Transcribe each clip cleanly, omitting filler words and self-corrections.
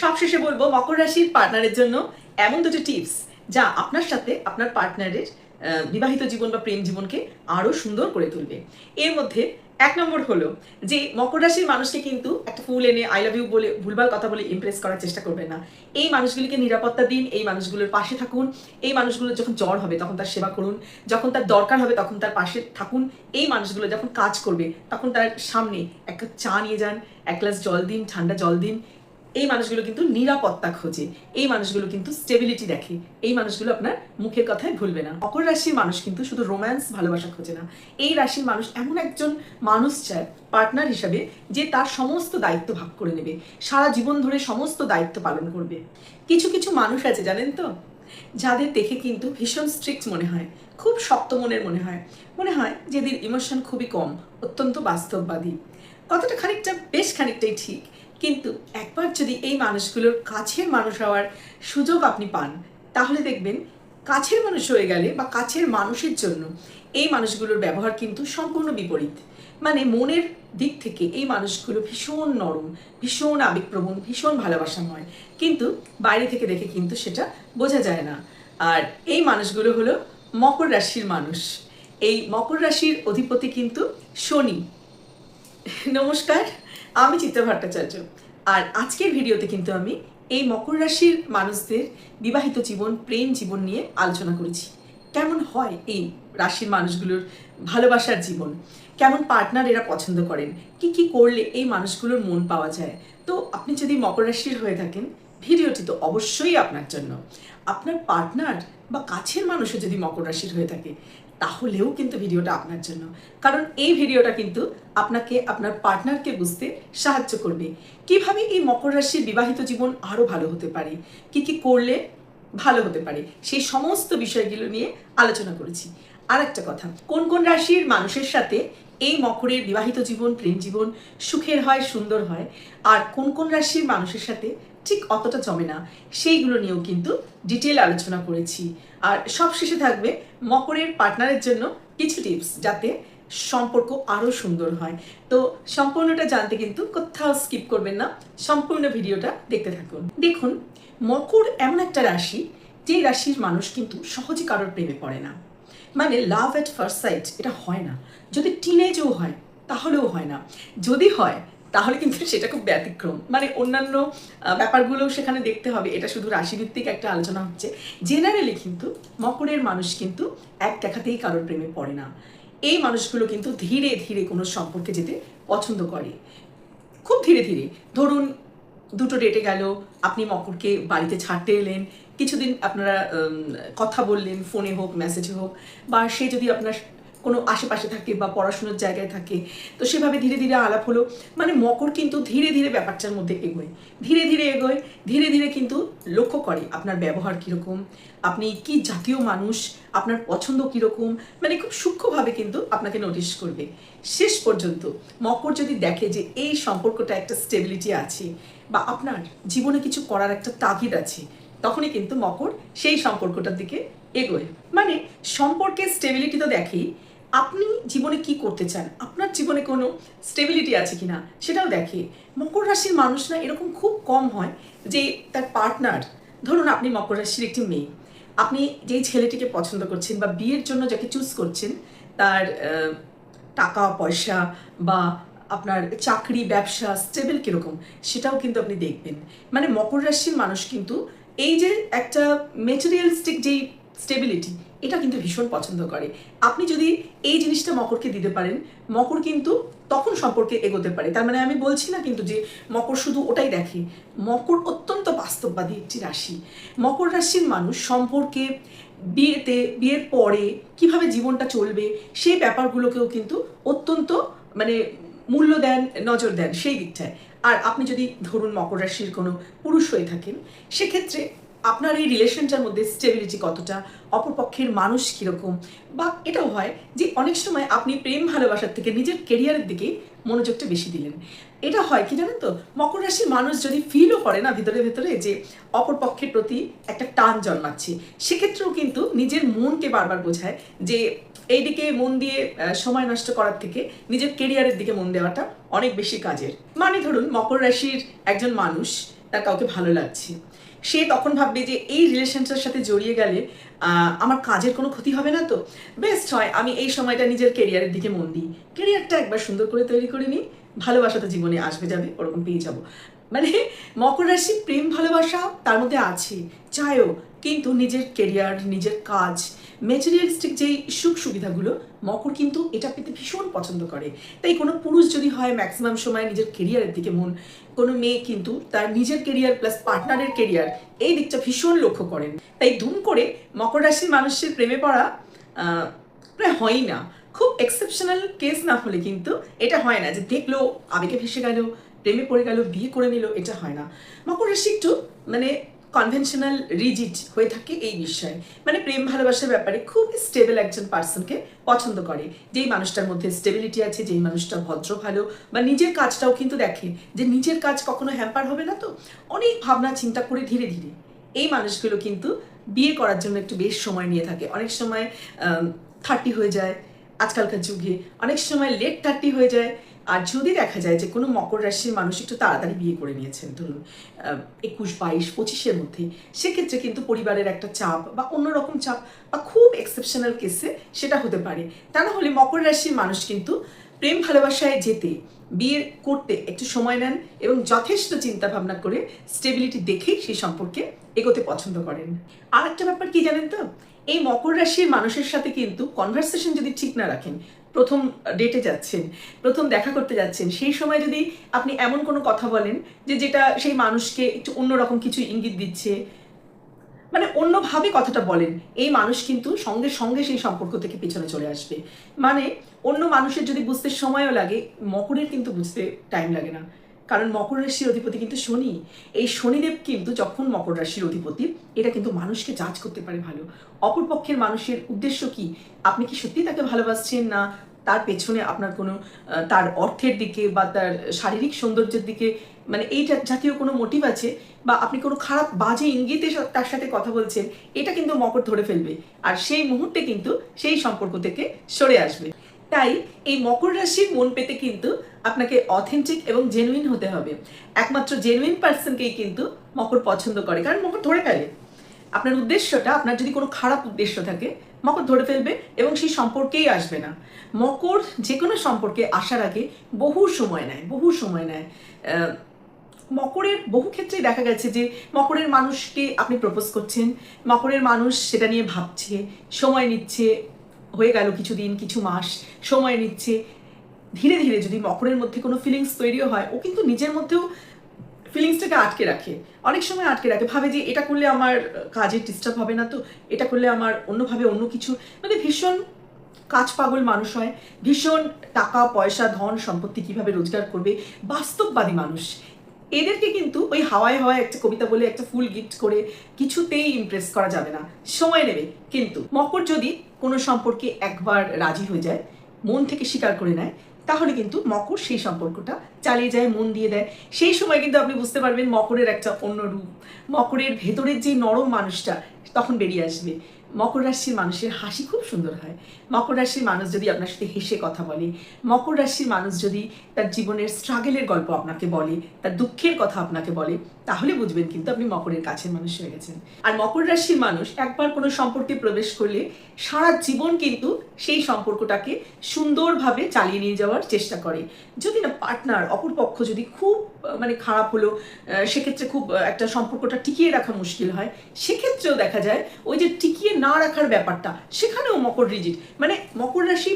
সবশেষে বলবো মকর রাশির পার্টনারের জন্য এমন দুটো টিপস যা আপনার সাথে আপনার পার্টনারের বিবাহিত জীবন বা প্রেম জীবনকে আরো সুন্দর করে তুলবে। এর মধ্যে এক নম্বর হলো যে মকর রাশির মানুষকে কিন্তু একটা ফুল এনে আই লাভ ইউ বলে ভুলভাল কথা বলে ইমপ্রেস করার চেষ্টা করবেন না। এই মানুষগুলিকে নিরাপত্তা দিন, এই মানুষগুলোর পাশে থাকুন, এই মানুষগুলোর যখন জ্বর হবে তখন তার সেবা করুন, যখন তার দরকার হবে তখন তার পাশে থাকুন, এই মানুষগুলো যখন কাজ করবে তখন তার সামনে এক কাপ চা নিয়ে যান, এক গ্লাস জল দিন, ঠান্ডা জল দিন। এই মানুষগুলো কিন্তু নিরাপত্তা খোঁজে, এই মানুষগুলো কিন্তু স্টেবিলিটি দেখে, এই মানুষগুলো আপনার মুখের কথায় ভুলবে না। মকর রাশির মানুষ কিন্তু শুধু রোম্যান্স ভালোবাসা খোঁজে না, এই রাশির মানুষ এমন একজন মানুষ চায় পার্টনার হিসাবে যে তার সমস্ত দায়িত্ব ভাগ করে নেবে, সারা জীবন ধরে সমস্ত দায়িত্ব পালন করবে। কিছু কিছু মানুষ আছে জানেন তো, যাদের দেখে কিন্তু ভীষণ স্ট্রিক্ট মনে হয়, খুব শক্ত মনের মনে হয় যেদের ইমোশন খুবই কম, অত্যন্ত বাস্তববাদী। কথাটা বেশ খানিকটাই ঠিক, কিন্তু একবার যদি এই মানুষগুলোর কাছের মানুষ হওয়ার সুযোগ আপনি পান, তাহলে দেখবেন কাছের মানুষ হয়ে গেলে বা কাছের মানুষের জন্য এই মানুষগুলোর ব্যবহার কিন্তু সম্পূর্ণ বিপরীত। মানে মনের দিক থেকে এই মানুষগুলো ভীষণ নরম, ভীষণ আবেগপ্রবণ, ভীষণ ভালোবাসাময়, কিন্তু বাইরে থেকে দেখে কিন্তু সেটা বোঝা যায় না। আর এই মানুষগুলো হলো মকর রাশির মানুষ। এই মকর রাশির অধিপতি কিন্তু শনি। নমস্কার, আমি চিত্রা ভট্টাচার্য। আর আজকের ভিডিওতে কিন্তু আমি এই মকর রাশির মানুষদের বিবাহিত জীবন, প্রেম জীবন নিয়ে আলোচনা করেছি। কেমন হয় এই রাশির মানুষগুলোর ভালোবাসার জীবন, কেমন পার্টনার এরা পছন্দ করেন, কি কি করলে এই মানুষগুলোর মন পাওয়া যায়। তো আপনি যদি মকর রাশির হয়ে থাকেন, ভিডিওটি তো অবশ্যই আপনার জন্য। আপনার পার্টনার বা কাছের মানুষও যদি মকর রাশির হয়ে থাকে, তাহলেও কিন্তু ভিডিওটা আপনার জন্য। কারণ এই ভিডিওটা কিন্তু আপনাকে আপনার পার্টনারকে বুঝতে সাহায্য করবে, কিভাবে এই মকর রাশির বিবাহিত জীবন আরও ভালো হতে পারে, কি কি করলে ভালো হতে পারে, সেই সমস্ত বিষয়গুলো নিয়ে আলোচনা করেছি। আর একটা কথা, কোন কোন রাশির মানুষের সাথে এই মকরের বিবাহিত জীবন, প্রেম জীবন সুখের হয়, সুন্দর হয়, আর কোন কোন রাশির মানুষের সাথে ঠিক অতটা জমে না, সেইগুলো নিয়েও কিন্তু ডিটেল আলোচনা করেছি। আর সব শেষে থাকবে মকরের পার্টনারের জন্য কিছু টিপস, যাতে সম্পর্ক আরও সুন্দর হয়। তো সম্পূর্ণটা জানতে কিন্তু কোথাও স্কিপ করবেন না, সম্পূর্ণ ভিডিওটা দেখতে থাকুন। দেখুন, মকর এমন একটা রাশি, যে রাশির মানুষ কিন্তু সহজে কারোর প্রেমে পড়ে না। মানে লাভ এট ফার্স্ট সাইট এটা হয় না। যদি টিনেজও হয় তাহলেও হয় না, যদি হয় তাহলে কিন্তু সেটা খুব ব্যতিক্রম। মানে অন্যান্য ব্যাপারগুলোও সেখানে দেখতে হবে, এটা শুধু রাশিভিত্তিক একটা আলোচনা হচ্ছে। জেনারেলি কিন্তু মকরের মানুষ কিন্তু এক দেখাতেই কারোর প্রেমে পড়ে না। এই মানুষগুলো কিন্তু ধীরে ধীরে কোনো সম্পর্কে যেতে পছন্দ করে, খুব ধীরে ধীরে। ধরুন দুটো ডেটে গেল, আপনি মকরকে বাড়িতে ছাড়তে এলেন, কিছুদিন আপনারা কথা বললেন, ফোনে হোক মেসেজে হোক, বা সে যদি আপনার কোনো আশেপাশে থাকে বা পড়াশোনার জায়গায় থাকে, তো সেভাবে ধীরে ধীরে আলাপ হলো। মানে মকর কিন্তু ধীরে ধীরে ব্যাপারটার মধ্যে এগোয়, ধীরে ধীরে এগোয়, ধীরে ধীরে কিন্তু লক্ষ্য করে আপনার ব্যবহার কীরকম, আপনি কি জাতীয় মানুষ, আপনার পছন্দ কীরকম, মানে খুব সূক্ষ্মভাবে কিন্তু আপনাকে নোটিশ করবে। শেষ পর্যন্ত মকর যদি দেখে যে এই সম্পর্কটা একটা স্টেবিলিটি আছে, বা আপনার জীবনে কিছু করার একটা তাগিদ আছে, তখনই কিন্তু মকর সেই সম্পর্কটার দিকে এগোয়। মানে সম্পর্কের স্টেবিলিটি তো দেখেই, আপনি জীবনে কি করতে চান, আপনার জীবনে কোনো স্টেবিলিটি আছে কিনা সেটাও দেখে। মকর রাশির মানুষ না এরকম খুব কম হয় যে তার পার্টনার, ধরুন আপনি মকর রাশির একটি মেয়ে, আপনি যেই ছেলেটিকে পছন্দ করছেন বা বিয়ের জন্য যাকে চুজ করছেন, তার টাকা পয়সা বা আপনার চাকরি ব্যবসা স্টেবল কীরকম সেটাও কিন্তু আপনি দেখবেন। মানে মকর রাশির মানুষ কিন্তু এই যে একটা মেটেরিয়ালিস্টিক যেই স্টেবিলিটি, এটা কিন্তু ভীষণ পছন্দ করে। আপনি যদি এই জিনিসটা মকরকে দিতে পারেন, মকর কিন্তু তখন সম্পর্কে এগোতে পারে। তার মানে আমি বলছি না কিন্তু যে মকর শুধু ওটাই দেখে। মকর অত্যন্ত বাস্তববাদী একটি রাশি। মকর রাশির মানুষ সম্পর্কে, বিয়ের পরে কিভাবে জীবনটা চলবে, সেই ব্যাপারগুলোকেও কিন্তু অত্যন্ত মানে মূল্য দেন, নজর দেন সেই দিকটায়। আর আপনি যদি ধরুন মকর রাশির কোনো পুরুষ হয়ে থাকেন, সেক্ষেত্রে আপনার এই রিলেশনটার মধ্যে স্টেবিলিটি কতটা, অপরপক্ষের মানুষ কীরকম, বা এটাও হয় যে অনেক সময় আপনি প্রেম ভালোবাসার থেকে নিজের কেরিয়ারের দিকে মনোযোগটা বেশি দিলেন। এটা হয় কি জানেন তো, মকর রাশির মানুষ যদি ফিলও করে না ভিতরে ভেতরে যে অপরপক্ষের প্রতি একটা টান জন্মাচ্ছে, সেক্ষেত্রেও কিন্তু নিজের মনকে বারবার বোঝায় যে এইদিকে মন দিয়ে সময় নষ্ট করার থেকে নিজের কেরিয়ারের দিকে মন দেওয়াটা অনেক বেশি কাজের। মানে ধরুন মকর রাশির একজন মানুষ তার কাউকে ভালো লাগছে, সে তখন ভাববে যে এই রিলেশনটার সাথে জড়িয়ে গেলে আমার কাজের কোনো ক্ষতি হবে না, তো বেস্ট হয় আমি এই সময়টা নিজের কেরিয়ারের দিকে মন দিই, কেরিয়ারটা একবার সুন্দর করে তৈরি করে নিই, ভালোবাসা তো জীবনে আসবে যাবে, ওরকম পেয়ে যাবো। মানে মকর রাশি প্রেম ভালোবাসা তার মধ্যে আছে, চায়ও, কিন্তু নিজের কেরিয়ার, নিজের কাজ, ম্যাটেরিয়ালিস্টিক যেই সুখ সুবিধাগুলো মকর কিন্তু এটা পেতে ভীষণ পছন্দ করে। তাই কোনো পুরুষ যদি হয় ম্যাক্সিমাম সময় নিজের কেরিয়ারের দিকে মন, কোনো মেয়ে কিন্তু তার নিজের কেরিয়ার প্লাস পার্টনারের কেরিয়ার এই দিকটা ভীষণ লক্ষ্য করেন। তাই ধুম করে মকর রাশির মানুষের প্রেমে পড়া প্রায় হয়ই না। খুব এক্সেপশনাল কেস না হলে কিন্তু এটা হয় না যে দেখলো আবেগে ভেসে গেল, প্রেমে পড়ে গেল, বিয়ে করে নিল, এটা হয় না। মকর রাশি একটু মানে কনভেনশনাল রিজিড হয়ে থাকে এই বিষয়ে, মানে প্রেম ভালোবাসার ব্যাপারে খুব স্টেবল একজন পার্সনকে পছন্দ করে, যেই মানুষটার মধ্যে স্টেবিলিটি আছে, যেই মানুষটা ভদ্র ভালো, বা নিজের কাজটাও কিন্তু দেখে যে নিজের কাজ কখনো হ্যাম্পার হবে না, তো অনেক ভাবনা চিন্তা করে ধীরে ধীরে এই মানুষগুলো কিন্তু বিয়ে করার জন্য একটু বেশ সময় নিয়ে থাকে। অনেক সময় 30 হয়ে যায় আজকালকার যুগে, অনেক সময় লেট 30 হয়ে যায়। আর যদি দেখা যায় যে কোনো মকর রাশির মানুষ একটু তাড়াতাড়ি বিয়ে করে নিয়েছেন, ধরুন 21, 22, 25-এর মধ্যে, সেক্ষেত্রে কিন্তু পরিবারের একটা চাপ বা অন্যরকম চাপ বা খুব এক্সেপশনাল কেসে সেটা হতে পারে। তা না হলে মকর রাশির মানুষ কিন্তু প্রেম ভালোবাসায় যেতে, বিয়ে করতে একটু সময় নেন এবং যথেষ্ট চিন্তা ভাবনা করে স্টেবিলিটি দেখেই সেই সম্পর্কে এগোতে পছন্দ করেন। আর একটা ব্যাপার কি জানেন তো, এই মকর রাশির মানুষের সাথে কিন্তু কনভারসেশন যদি ঠিক না রাখেন, প্রথম ডেটে যাচ্ছেন, প্রথম দেখা করতে যাচ্ছেন, সেই সময় যদি আপনি এমন কোনো কথা বলেন যেটা সেই মানুষকে একটু অন্যরকম কিছু ইঙ্গিত দিচ্ছে, মানে অন্যভাবে কথাটা বলেন, এই মানুষ কিন্তু সঙ্গে সঙ্গে সেই সম্পর্ক থেকে পেছনে চলে আসবে। মানে অন্য মানুষের যদি বুঝতে সময়ও লাগে, মকরের কিন্তু বুঝতে টাইম লাগে না, কারণ মকর রাশির অধিপতি কিন্তু শনি। এই শনিদেব কিন্তু যখন মকর রাশির অধিপতি, এটা কিন্তু মানুষকে জাজ করতে পারে ভালো। অপরপক্ষের মানুষের উদ্দেশ্য কি, আপনি কি সত্যি তাকে ভালোবাসছেন, না তার পেছনে আপনার কোনো তার অর্থের দিকে বা তার শারীরিক সৌন্দর্যের দিকে, মানে এইটা জাতীয় কোনো মোটিভ আছে, বা আপনি কোনো খারাপ বাজে ইঙ্গিতে তার সাথে কথা বলছেন, এটা কিন্তু মকর ধরে ফেলবে, আর সেই মুহূর্তে কিন্তু সেই সম্পর্ক থেকে সরে আসবে। তাই এই মকর রাশির মন পেতে কিন্তু আপনাকে অথেন্টিক এবং জেনুইন হতে হবে। একমাত্র জেনুইন পার্সনকেই কিন্তু মকর পছন্দ করে, কারণ মকর ধরে ফেলে আপনার উদ্দেশ্যটা। আপনার যদি কোনো খারাপ উদ্দেশ্য থাকে, মকর ধরে ফেলবে এবং সেই সম্পর্কেই আসবে না। মকর যে কোনো সম্পর্কে আসার আগে বহু সময় নেয়, বহু সময় নেয়। মকরের বহু ক্ষেত্রেই দেখা গেছে যে মকরের মানুষকে আপনি প্রপোজ করছেন, মকরের মানুষ সেটা নিয়ে ভাবছে, সময় নিচ্ছে, হয়ে গেল কিছুদিন, কিছু মাস সময় নিচ্ছে। ধীরে ধীরে যদি মকরের মধ্যে কোনো ফিলিংস তৈরিও হয়, ও কিন্তু নিজের মধ্যেও ফিলিংসটাকে আটকে রাখে, অনেক সময় আটকে রাখে, ভাবে যে এটা করলে আমার কাজে ডিস্টার্ব হবে না, তো এটা করলে আমার অন্যভাবে অন্য কিছু, মানে ভীষণ কাজ পাগল মানুষ হয়, ভীষণ টাকা পয়সা ধন সম্পত্তি কিভাবে রোজগার করবে, বাস্তববাদী মানুষ। এদেরকে কিন্তু ওই হাওয়ায় হাওয়ায় একটা কবিতা বলে একটা ফুল গিফট করে কিছুতেই ইমপ্রেস করা যাবে না, সময় নেবে। কিন্তু মকর যদি কোনো সম্পর্কে একবার রাজি হয়ে যায়, মন থেকে স্বীকার করে নেয়, তাহলে কিন্তু মকর সেই সম্পর্কটা চালিয়ে যায়, মন দিয়ে দেয়। সেই সময় কিন্তু আপনি বুঝতে পারবেন মকরের একটা অন্য রূপ, মকরের ভেতরের যে নরম মানুষটা তখন বেরিয়ে আসবে। মকর রাশির মানুষের হাসি খুব সুন্দর হয়। মকর রাশির মানুষ যদি আপনার সাথে হেসে কথা বলে, মকর রাশির মানুষ যদি তার জীবনের স্ট্রাগলের গল্প আপনাকে বলে, তার দুঃখের কথা আপনাকে বলে, তাহলে বুঝবেন কিন্তু আপনি মকরের কাছের মানুষ হয়ে গেছেন। আর মকর রাশির মানুষ একবার কোনো সম্পর্কে প্রবেশ করলে সারা জীবন কিন্তু সেই সম্পর্কটাকে সুন্দরভাবে চালিয়ে নিয়ে যাওয়ার চেষ্টা করে। যদি না পার্টনার অপরপক্ষ যদি খুব মানে খারাপ হলো, সেক্ষেত্রে খুব একটা সম্পর্কটা টিকিয়ে রাখা মুশকিল হয়, সেক্ষেত্রেও দেখা যায় ওই যে টিকিয়ে না রাখার ব্যাপারটা, সেখানেও মকর রিজিড। মানে মকর রাশি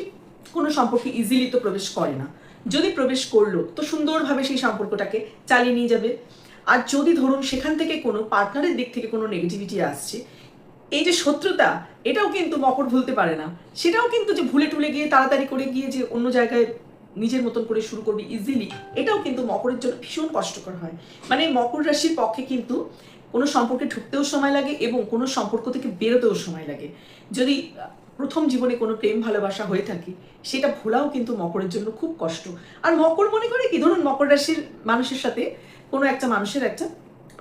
কোনো সম্পর্কে ইজিলি তো প্রবেশ করে না, যদি প্রবেশ করলো তো সুন্দরভাবে সেই সম্পর্কটাকে চালিয়ে নিয়ে যাবে। আর যদি ধরুন সেখান থেকে কোনো পার্টনারের দিক থেকে কোনো নেগেটিভিটি আসছে, এই যে শত্রুতা, এটাও কিন্তু মকর ভুলতে পারে না। সেটাও কিন্তু যে ভুলে টুলে গিয়ে তাড়াতাড়ি করে গিয়ে যে অন্য জায়গায় নিজের মতন করে শুরু করবে ইজিলি, এটাও কিন্তু মকরের জন্য ভীষণ কষ্টকর হয়। মানে মকর রাশির পক্ষে কিন্তু কোনো সম্পর্কে ঢুকতেও সময় লাগে এবং কোনো সম্পর্ক থেকে বেরোতেও সময় লাগে। যদি প্রথম জীবনে কোনো প্রেম ভালোবাসা হয়ে থাকে, সেটা ভোলাও কিন্তু মকরের জন্য খুব কষ্ট। আর মকর মনে করে কি, ধরুন মকর রাশির মানুষের সাথে কোনো একটা মানুষের একটা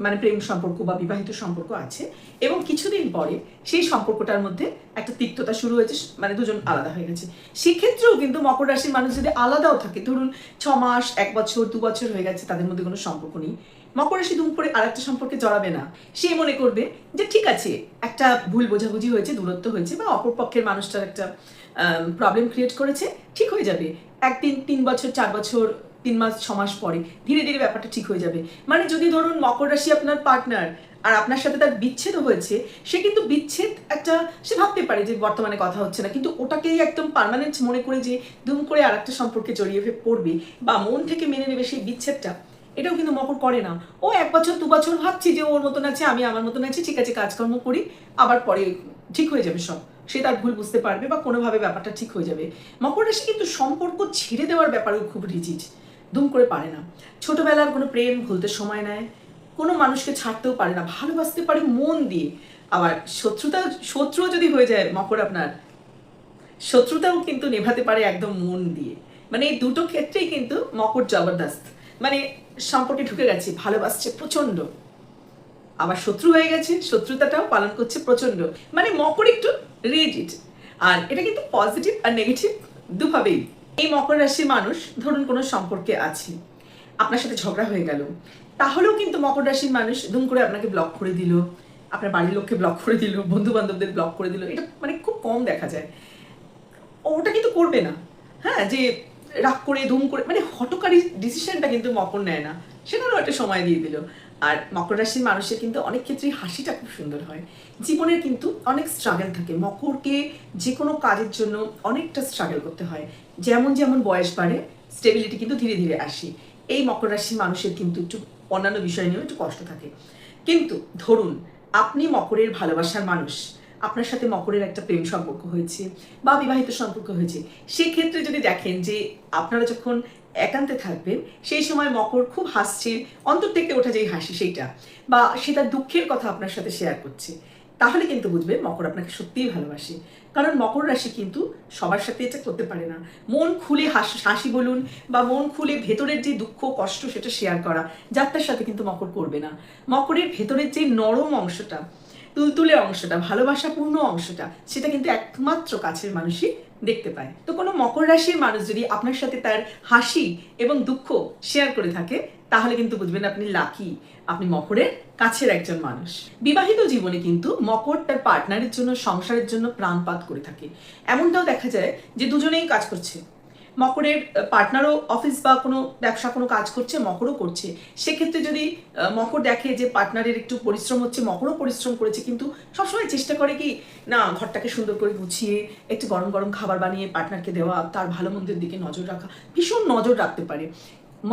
মানে প্রেম সম্পর্ক বা বিবাহিত সম্পর্ক আছে, এবং কিছুদিন পরে সেই সম্পর্কটার মধ্যে একটা তিক্ততা শুরু হয়েছে, মানে দুজন আলাদা হয়ে গেছে। সেক্ষেত্রেও কিন্তু মকর রাশির মানুষ যদি আলাদাও থাকে, ধরুন 6 মাস, 1 বছর, 2 বছর হয়ে গেছে, তাদের মধ্যে কোনো সম্পর্ক নেই, মকর রাশি দুম করে আর একটা সম্পর্কে জড়াবে না। সে মনে করবে যে ঠিক আছে, একটা ভুল বোঝাবুঝি হয়েছে, দূরত্ব হয়েছে, বা অপর পক্ষের মানুষটার একটা প্রবলেম ক্রিয়েট করেছে, ঠিক হয়ে যাবে। 1 দিন, 3 বছর, 4 বছর, 3 মাস, 6 মাস পরে ধীরে ধীরে ব্যাপারটা ঠিক হয়ে যাবে। মানে যদি ধরুন মকর রাশি আপনার পার্টনার আর আপনার সাথে তার বিচ্ছেদ হয়েছে, সে কিন্তু বিচ্ছেদ একটা, সে ভাবতে পারে যে বর্তমানে কথা হচ্ছে না, কিন্তু ওটাকেই একদম পার্মানেন্ট মনে করে যে দুম করে আর একটা সম্পর্কে জড়িয়ে পড়বে বা মন থেকে মেনে নেবে সেই বিচ্ছেদটা, এটাও কিন্তু মকর করে না। ও 1 বছর 2 বছর ভাবছি যে ওর মতন আছে, আমি আমার মতন আছি, ঠিক আছে, কাজকর্ম করি, আবার পরে ঠিক হয়ে যাবে সব। সে তার ভুল বুঝতে পারবে বা কোনোভাবে ব্যাপারটা ঠিক হয়ে যাবে। মকর রাশি কিন্তু সম্পর্ক ছেড়ে দেওয়ার ব্যাপারেও খুব রিজিড, দুম করে পারে না। ছোটবেলার কোনো প্রেম ভুলতে সময় নেয়, কোনো মানুষকে ছাড়তেও পারে না, ভালোবাসতে পারে মন দিয়ে। আবার শত্রুও যদি হয়ে যায় মকর আপনার, শত্রুতাও কিন্তু নেভাতে পারে একদম মন দিয়ে। মানে এই দুটো ক্ষেত্রেই কিন্তু মকর জবরদস্ত। মানে সম্পর্কে ঢুকে গেছে, ভালোবাসছে প্রচন্ড, আবার শত্রু হয়ে গেছে, শত্রুতাটাও পালন করছে প্রচন্ড। মানে মকর একটু রিজিড। আর এটা কিন্তু পজিটিভ আর নেগেটিভ দুভাবেই। এই মকর রাশির মানুষ ধরুন কোনো সম্পর্কে আছে, আপনার সাথে ঝগড়া হয়ে গেল, তাহলেও কিন্তু মকর রাশির মানুষ দুম করে আপনাকে ব্লক করে দিল, আপনার বাড়ির লোককে ব্লক করে দিল, বন্ধু বান্ধবদের ব্লক করে দিল, এটা মানে খুব কম দেখা যায়। ওটা কিন্তু করবে না। হ্যাঁ, যে রাগ করে ধুম করে, মানে হঠকারী ডিসিশনটা কিন্তু মকর নেয় না, সেখানেও একটা সময় দিয়ে দিল। আর মকর রাশির মানুষের কিন্তু অনেক ক্ষেত্রেই হাসিটা খুব সুন্দর হয়। জীবনের কিন্তু অনেক স্ট্রাগল থাকে, মকরকে যে কোনো কাজের জন্য অনেকটা স্ট্রাগল করতে হয়। যেমন যেমন বয়স বাড়ে, স্টেবিলিটি কিন্তু ধীরে ধীরে আসে। এই মকর রাশির মানুষের কিন্তু একটু অন্যান্য বিষয় নিয়েও একটু কষ্ট থাকে। কিন্তু ধরুন আপনি মকরের ভালোবাসার মানুষ, আপনার সাথে মকরের একটা প্রেম সম্পর্ক হয়েছে বা বিবাহিত সম্পর্ক হয়েছে, সেক্ষেত্রে যদি দেখেন যে আপনারা যখন একান্তে থাকবেন, সেই সময় মকর খুব হাসছে, অন্তর থেকে ওঠা যেই হাসি সেইটা, বা সে তার দুঃখের কথা আপনার সাথে শেয়ার করছে, তাহলে কিন্তু বুঝবেন মকর আপনাকে সত্যিই ভালোবাসে। কারণ মকর রাশি কিন্তু সবার সাথে এটা করতে পারে না। মন খুলে হাসি বলুন বা মন খুলে ভেতরের যে দুঃখ কষ্ট সেটা শেয়ার করা, যাত্রার সাথে কিন্তু মকর করবে না। মকরের ভেতরের যে নরম অংশটা, তুলতুলে অংশটা, ভালোবাসাপূর্ণ অংশটা, সেটা কিন্তু একমাত্র কাছের মানুষই দেখতে পায়। তো কোনো মকর রাশির মানুষ যদি আপনার সাথে তার হাসি এবং দুঃখ শেয়ার করে থাকে, তাহলে কিন্তু বুঝবেন আপনি লাকি, আপনি মকরের কাছের একজন মানুষ। বিবাহিত জীবনে কিন্তু মকর তার পার্টনারের জন্য, সংসারের জন্য প্রাণপাত করে থাকে। এমনটাও দেখা যায় যে দুজনেই কাজ করছে, মকরের পার্টনারও অফিস বা কোনো ব্যবসা কোনো কাজ করছে, মকরও করছে। সেক্ষেত্রে যদি মকর দেখে যে পার্টনারের একটু পরিশ্রম হচ্ছে, মকরও পরিশ্রম করেছে, কিন্তু সবসময় চেষ্টা করে কি না ঘরটাকে সুন্দর করে গুছিয়ে একটু গরম গরম খাবার বানিয়ে পার্টনারকে দেওয়া, তার ভালো মন্দের দিকে নজর রাখা, ভীষণ নজর রাখতে পারে।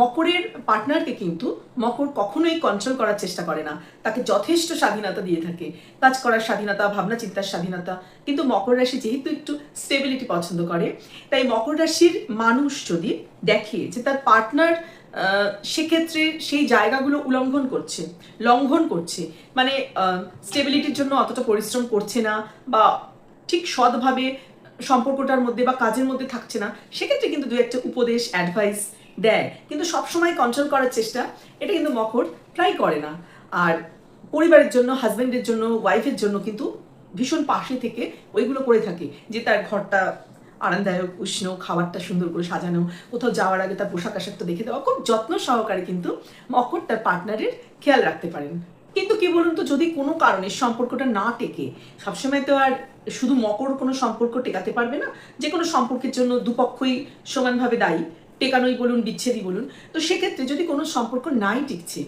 মকরের পার্টনারকে কিন্তু মকর কখনোই কন্ট্রোল করার চেষ্টা করে না, তাকে যথেষ্ট স্বাধীনতা দিয়ে থাকে, কাজ করার স্বাধীনতা, ভাবনা চিন্তার স্বাধীনতা। কিন্তু মকর রাশি যেহেতু একটু স্টেবিলিটি পছন্দ করে, তাই মকর রাশির মানুষ যদি দেখে যে তার পার্টনার সেক্ষেত্রে সেই জায়গাগুলো লঙ্ঘন করছে, মানে স্টেবিলিটির জন্য অতটা পরিশ্রম করছে না বা ঠিক সৎভাবে সম্পর্কটার মধ্যে বা কাজের মধ্যে থাকছে না, সেক্ষেত্রে কিন্তু দু একটা উপদেশ, অ্যাডভাইস দেয়, কিন্তু সবসময় কন্ট্রোল করার চেষ্টা এটা কিন্তু মকর ট্রাই করে না। আর পরিবারের জন্য, হাজব্যান্ডের জন্য, ওয়াইফের জন্য কিন্তু ভীষণ পাশে থেকে ওইগুলো করে থাকে, যে তার ঘরটা আরামদায়ক, উষ্ণ, খাবারটা সুন্দর করে সাজানো, কোথাও যাওয়ার আগে তার পোশাক আশাকটা দেখে দেওয়া, খুব যত্ন সহকারে কিন্তু মকর তার পার্টনারের খেয়াল রাখতে পারেন। কিন্তু কি বলুন তো, যদি কোনো কারণে সম্পর্কটা না টেকে, সবসময় তো আর শুধু মকর কোনো সম্পর্ক টেকাতে পারবে না। যে কোনো সম্পর্কের জন্য দুপক্ষই সমানভাবে দায়ী, টেকানোই বলুন, বিচ্ছেদই বলুন। তো সেক্ষেত্রে যদি কোনো সম্পর্ক নাই টিকছে,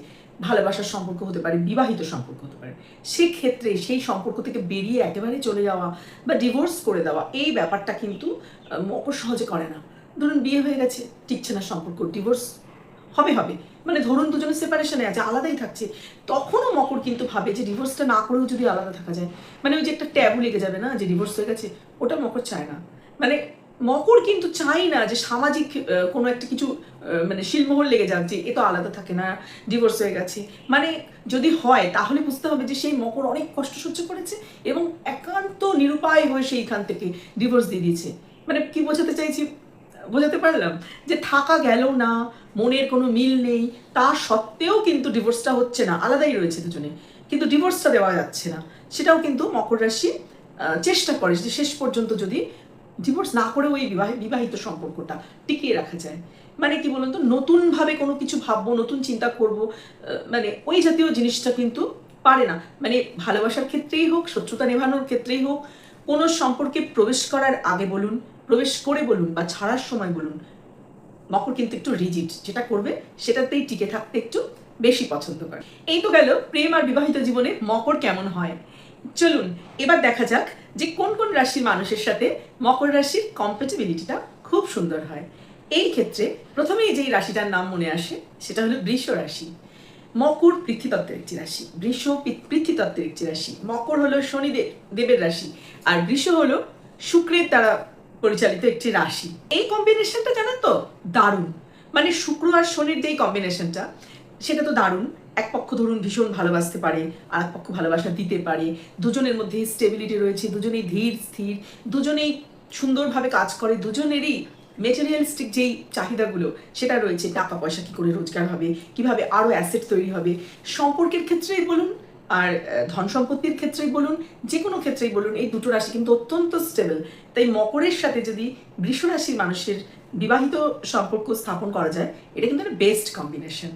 ভালোবাসার সম্পর্ক হতে পারে, বিবাহিত সম্পর্ক হতে পারে, সেক্ষেত্রে সেই সম্পর্ক থেকে বেরিয়ে একেবারে চলে যাওয়া বা ডিভোর্স করে দেওয়া, এই ব্যাপারটা কিন্তু মকর সহজে করে না। ধরুন বিয়ে হয়ে গেছে, টিকছে না সম্পর্ক, ডিভোর্স হবে, মানে ধরুন দুজনে সেপারেশনে আছে, আলাদাই থাকছে, তখনও মকর কিন্তু ভাবে যে ডিভোর্সটা না করেও যদি আলাদা থাকা যায়, মানে ওই যে একটা ট্যাবু লেগে যাবে না, যে ডিভোর্স হয়ে গেছে, ওটা মকর চায় না। মানে মকর কিন্তু চাই না যে সামাজিক কোনো একটা কিছু মানে শিলমোহর লেগে যাক যে এ তো আলাদা থাকে না, ডিভোর্স হয়ে গেছে। মানে যদি হয় তাহলে বুঝতে হবে যে সেই মকর অনেক কষ্ট সহ্য করেছে এবং একান্ত নিরুপায় হয়ে সেইখান থেকে ডিভোর্স দিয়ে দিয়েছে। মানে কি বোঝাতে চাইছি, বোঝাতে পারলাম? যে থাকা গেল না, মনের কোনো মিল নেই, তা সত্ত্বেও কিন্তু ডিভোর্সটা হচ্ছে না, আলাদাই রয়েছে দুজনে, কিন্তু ডিভোর্সটা দেওয়া যাচ্ছে না। সেটাও কিন্তু মকর রাশি চেষ্টা করে যে শেষ পর্যন্ত যদি ডিভোর্স না করে ওই বিবাহিত সম্পর্কটা টিকিয়ে রাখা যায়। মানে কি বলুন তো, নতুনভাবে কোনো কিছু ভাববো, নতুন চিন্তা করব, মানে ওই জাতীয় জিনিসটা কিন্তু পারে না। মানে ভালোবাসার ক্ষেত্রেই হোক, শত্রুতা নেভানোর ক্ষেত্রেই হোক, কোনো সম্পর্কে প্রবেশ করার আগে বলুন, প্রবেশ করে বলুন বা ছাড়ার সময় বলুন, মকর কিন্তু একটু রিজিড, যেটা করবে সেটাতেই টিকে থাকতে একটু বেশি পছন্দ করে। এই তো গেল প্রেম আর বিবাহিত জীবনে মকর কেমন হয়। চলুন এবার দেখা যাক যে কোন কোন রাশির মানুষের সাথে মকর রাশির কম্প্যাটিবিলিটিটা খুব সুন্দর হয়। এই ক্ষেত্রে প্রথমেই যেই রাশিটার নাম মনে আসে সেটা হলো বৃষ রাশি। মকর পৃথ্বীতত্ত্বের একটি রাশি, বৃষ পৃথ্বীতত্ত্বের একটি রাশি। মকর হলো শনিদেব দেবের রাশি, আর বৃষ হলো শুক্রের দ্বারা পরিচালিত একটি রাশি। এই কম্বিনেশনটা জানেন তো দারুণ, মানে শুক্র আর শনির যেই কম্বিনেশনটা সেটা তো দারুণ। এক পক্ষ ধরুন ভীষণ ভালোবাসতে পারে, আর এক পক্ষ ভালোবাসা দিতে পারে, দুজনের মধ্যে স্টেবিলিটি রয়েছে, দুজনেই ধীর স্থির, দুজনেই সুন্দরভাবে কাজ করে, দুজনেরই মেটেরিয়ালিস্টিক যেই চাহিদাগুলো সেটা রয়েছে। টাকা পয়সা কী করে রোজগার হবে, কিভাবে আরও অ্যাসেট তৈরি হবে, সম্পর্কের ক্ষেত্রেই বলুন আর ধন সম্পত্তির ক্ষেত্রেই বলুন, যে কোনো ক্ষেত্রেই বলুন, এই দুটো রাশি কিন্তু অত্যন্ত স্টেবল। তাই মকরের সাথে যদি বৃষ রাশির মানুষের বিবাহিত সম্পর্ক স্থাপন করা যায়, এটা কিন্তু একটা বেস্ট কম্বিনেশন।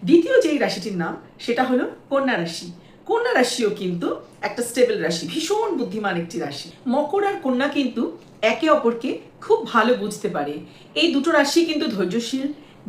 দ্বিতীয় যেই রাশিটির নাম সেটা হলো কন্যা রাশি। কন্যা রাশিও কিন্তু একটা স্টেবল রাশি, ভীষণ বুদ্ধিমান একটি রাশি। মকর আর কন্যা কিন্তু একে অপরকে খুব ভালো বুঝতে পারে। এই দুটো রাশি কিন্তু ধৈর্যশীল,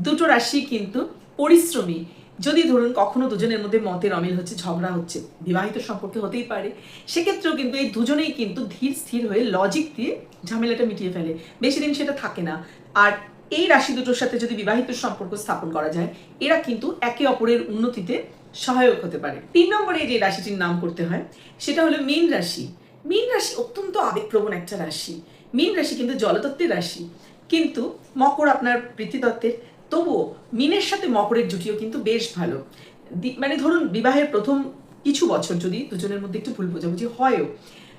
দুটো রাশি কিন্তু পরিশ্রমী। যদি ধরুন কখনো দুজনের মধ্যে মতের অমিল হচ্ছে, ঝগড়া হচ্ছে, বিবাহিত সম্পর্কে হতেই পারে, সেক্ষেত্রেও কিন্তু এই দুজনেই কিন্তু ধীর স্থির হয়ে লজিক দিয়ে ঝামেলাটা মিটিয়ে ফেলে, বেশি দিন সেটা থাকে না। আর এই রাশি দুটোর সাথে যদি বিবাহিত সম্পর্ক স্থাপন করা যায়, এরা কিন্তু একে অপরের উন্নতিতে সহায়ক হতে পারে। 3 নম্বরে যে রাশিটির নাম করতে হয় সেটা হলো মীন রাশি। মীন রাশি অত্যন্ত আবেগপ্রবণ একটা রাশি। মীন রাশি কিন্তু জলতত্ত্বের রাশি, কিন্তু মকর আপনার পৃথ্বীতত্ত্বের। তবুও মীনের সাথে মকরের জুটিও কিন্তু বেশ ভালো। মানে ধরুন বিবাহের প্রথম কিছু বছর যদি দুজনের মধ্যে একটু ভুল বোঝাবুঝি হয়ও,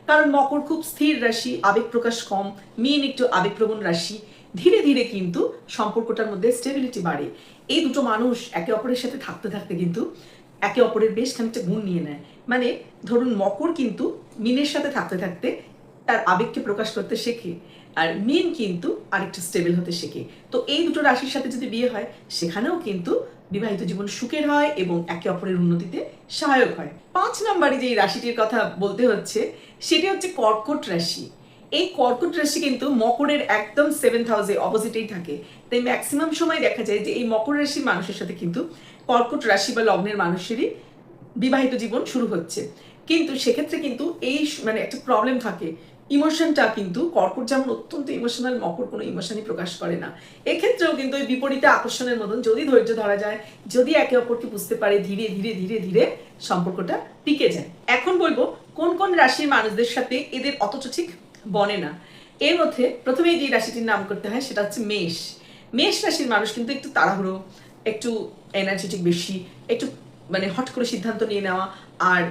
কারণ মকর খুব স্থির রাশি, আবেগ প্রকাশ কম, মীন একটু আবেগপ্রবণ রাশি, ধীরে ধীরে কিন্তু সম্পর্কটার মধ্যে স্টেবিলিটি বাড়ে। এই দুটো মানুষ একে অপরের সাথে থাকতে থাকতে কিন্তু একে অপরের বেশ খানিকটা গুণ নিয়ে নেয়। মানে ধরুন মকর কিন্তু মীনের সাথে থাকতে থাকতে তার আবেগকে প্রকাশ করতে শেখে, আর মীন কিন্তু আরেকটু স্টেবল হতে শেখে। তো এই দুটো রাশির সাথে যদি বিয়ে হয়, সেখানেও কিন্তু বিবাহিত জীবন সুখের হয় এবং একে অপরের উন্নতিতে সহায়ক হয়। 5 নম্বরে যে রাশিটির কথা বলতে হচ্ছে সেটি হচ্ছে কর্কট রাশি। এই কর্কট রাশি কিন্তু মকরের একদম 7th হাউসে অপোজিটেই থাকে। তাই ম্যাক্সিমাম সময় দেখা যায় যে এই মকর রাশির মানুষের সাথে কিন্তু কর্কট রাশি বা লগ্নের মানুষেরই বিবাহিত জীবন শুরু হচ্ছে। কিন্তু সেক্ষেত্রে কিন্তু এই মানে একটা প্রবলেম থাকে, ইমোশনটা কিন্তু কর্কট যেমন অত্যন্ত ইমোশনাল, মকর কোনো ইমোশনই প্রকাশ করে না। এক্ষেত্রেও কিন্তু ওই বিপরীতে আকর্ষণের মতন যদি ধৈর্য ধরা যায়, যদি একে অপরকে বুঝতে পারে, ধীরে ধীরে ধীরে ধীরে সম্পর্কটা টিকে যায়। এখন বলবো কোন কোন রাশির মানুষদের সাথে এদের অতটা ঠিক বনে না। এর মধ্যে প্রথমেই যে রাশিটির নাম করতে হয় সেটা হচ্ছে মেষ। মেষ রাশির মানুষ কিন্তু একটু তাড়াহুড়ো, একটু এনার্জেটিক বেশি, একটু মানে হট করে সিদ্ধান্ত নিয়ে নেওয়া, আর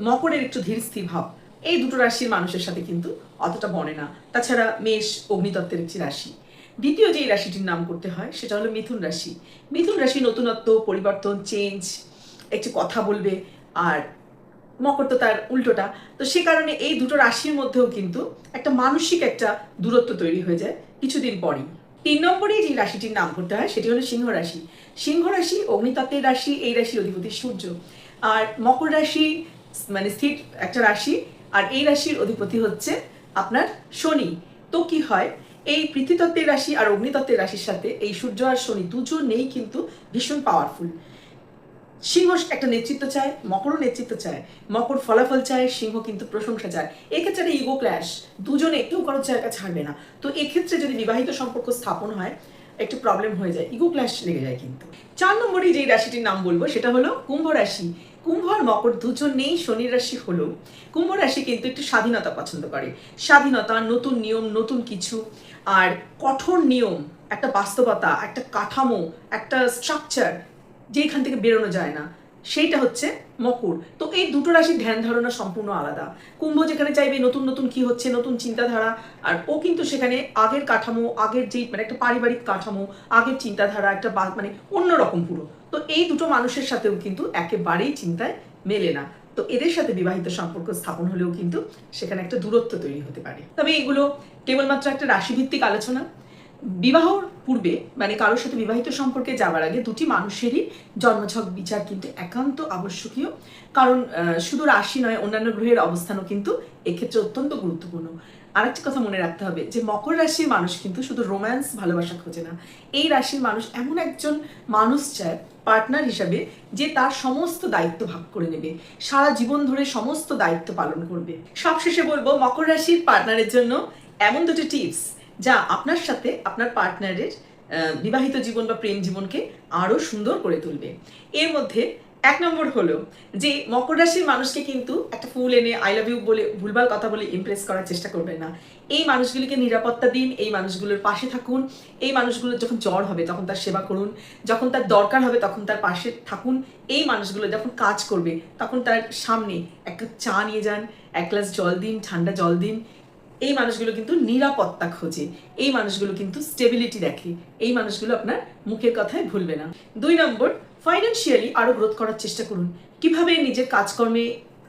মকরের একটু ধীর স্থির ভাব। এই দুটো রাশির মানুষের সাথে কিন্তু অতটা বনে না। তাছাড়া মেষ অগ্নিতত্ত্বের একটি রাশি। দ্বিতীয় যে রাশিটির নাম করতে হয় সেটা হলো মিথুন রাশি। মিথুন রাশি নতুনত্ব, পরিবর্তন, চেঞ্জ, একটু কথা বলবে, আর মকর তো তার উল্টোটা। তো সে কারণে এই দুটো রাশির মধ্যেও কিন্তু একটা মানসিক একটা দূরত্ব তৈরি হয়ে যায় কিছুদিন পরই। 3 নম্বরে যে রাশিটির নাম করতে হয় সেটি হলো সিংহ রাশি। সিংহ রাশি অগ্নিতত্ত্বের রাশি, এই রাশির অধিপতি সূর্য। আর মকর রাশি মানে স্থির একটা রাশি, আর এই রাশির অধিপতি হচ্ছে আপনার শনি। তো কি হয়, এই পৃথ্বীতত্ত্বের রাশি আর অগ্নিতত্ত্বের রাশির সাথে এই সূর্য আর শনি দুজনেই কিন্তু ভীষণ পাওয়ারফুল। সিংহ একটা নেতৃত্ব চায়, মকরও নেতৃত্ব চায়। মকর ফলাফল চায়, সিংহ কিন্তু প্রশংসা চায়। এক্ষেত্রে একটা ইগো ক্ল্যাশ, দুজনে কেউ কারোর জায়গা ছাড়বে না। তো এক্ষেত্রে যদি বিবাহিত সম্পর্ক স্থাপন হয়, একটু প্রবলেম হয়ে যায়, ইগো ক্ল্যাশ লেগে যায় কিন্তু। 4 নম্বরে যেই রাশিটির নাম বলবো সেটা হলো কুম্ভ রাশি। কুম্ভ আর মকর দুজনেই শনির রাশি হলো, কুম্ভ রাশি কিন্তু একটু স্বাধীনতা পছন্দ করে। স্বাধীনতা, নতুন নিয়ম, নতুন কিছু, আর কঠোর নিয়ম, একটা বাস্তবতা, একটা কাঠামো, একটা স্ট্রাকচার যেখান থেকে বেরোনো যায় না, সেইটা হচ্ছে মকর। তো এই দুটো রাশির ধ্যান ধারণা সম্পূর্ণ আলাদা। কুম্ভ যেখানে চাইবে নতুন নতুন কি হচ্ছে, নতুন চিন্তাধারা, আর ও কিন্তু সেখানে আগের কাঠামো, আগের যেই মানে একটা পারিবারিক কাঠামো, আগের চিন্তাধারা একটা মানে অন্যরকম পুরো। তো এই দুটো মানুষের সাথেও কিন্তু একেবারেই চিন্তায় মেলে না। তো এদের সাথে বিবাহিত সম্পর্ক স্থাপন হলেও কিন্তু সেখানে একটা দূরত্ব তৈরি হতে পারে। তবে এগুলো কেবলমাত্র একটা রাশিভিত্তিক আলোচনা। বিবাহর পূর্বে মানে কারোর সাথে বিবাহিত সম্পর্কে যাওয়ার আগে দুটি মানুষেরই জন্মছক বিচার কিন্তু একান্ত আবশ্যকীয়। কারণ শুধু রাশি নয়, অন্যান্য গ্রহের অবস্থানও কিন্তু এক্ষেত্রে অত্যন্ত গুরুত্বপূর্ণ। আরেকটি কথা মনে রাখতে হবে যে মকর রাশির মানুষ কিন্তু শুধু রোম্যান্স ভালোবাসা খোঁজে না। এই রাশির মানুষ এমন একজন মানুষ চায় পার্টনার হিসাবে যে তার সমস্ত দায়িত্ব ভাগ করে নেবে, সারা জীবন ধরে সমস্ত দায়িত্ব পালন করবে। সবশেষে বলবো মকর রাশির পার্টনারের জন্য এমন দুটি টিপস যা আপনার সাথে আপনার পার্টনারের বিবাহিত জীবন বা প্রেম জীবনকে আরো সুন্দর করে তুলবে। এর মধ্যে 1 নম্বর হলো যে মকর রাশির মানুষকে কিন্তু একটা ফুল এনে আই লাভ ইউ বলে ভুলভাল কথা বলে ইমপ্রেস করার চেষ্টা করবেন না। এই মানুষগুলিকে নিরাপত্তা দিন, এই মানুষগুলোর পাশে থাকুন, এই মানুষগুলোর যখন জ্বর হবে তখন তার সেবা করুন, যখন তার দরকার হবে তখন তার পাশে থাকুন। এই মানুষগুলো যখন কাজ করবে তখন তার সামনে এক কাপ চা নিয়ে যান, 1 গ্লাস জল দিন, ঠান্ডা জল দিন। এই মানুষগুলো কিন্তু নিরাপত্তা খোঁজে, এই মানুষগুলো কিন্তু স্টেবিলিটি দেখে, এই মানুষগুলো আপনার মুখের কথায় ভুলবে না। 2 নম্বর, ফাইন্যান্সিয়ালি আরো গ্রোথ করার চেষ্টা করুন। কিভাবে নিজের কাজকর্মে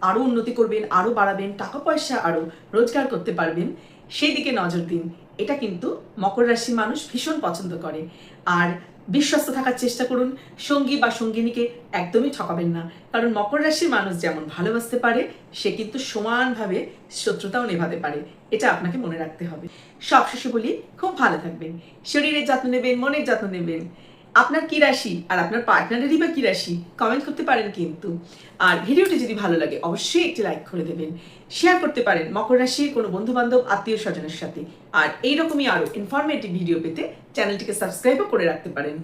আরো উন্নতি করবেন, আরো বাড়াবেন, টাকা পয়সা আরো রোজগার করতে পারবেন, সেই দিকে নজর দিন। এটা কিন্তু মকর রাশির মানুষ ভীষণ পছন্দ করে। আর বিশ্বস্ত থাকার চেষ্টা করুন, সঙ্গী বা সঙ্গিনীকে একদমই ঠকাবেন না। কারণ মকর রাশির মানুষ যেমন ভালোবাসতে পারে, সে কিন্তু সমানভাবে শত্রুতাও নেভাতে পারে। এটা আপনাকে মনে রাখতে হবে। সবশেষে বলি, খুব ভালো থাকবেন, শরীরের যত্ন নেবেন, মনের যত্ন নেবেন। আপনার কি রাশি আর আপনার পার্টনারেরই বা কি রাশি কমেন্ট করতে পারেন কিন্তু। আর ভিডিওটি যদি ভালো লাগে অবশ্যই একটি লাইক করে দেবেন, শেয়ার করতে পারেন মকর রাশির কোনো বন্ধু বান্ধব আত্মীয় স্বজনের সাথে। আর এইরকমই আরো ইনফরমেটিভ ভিডিও পেতে চ্যানেলটিকে সাবস্ক্রাইবও করে রাখতে পারেন।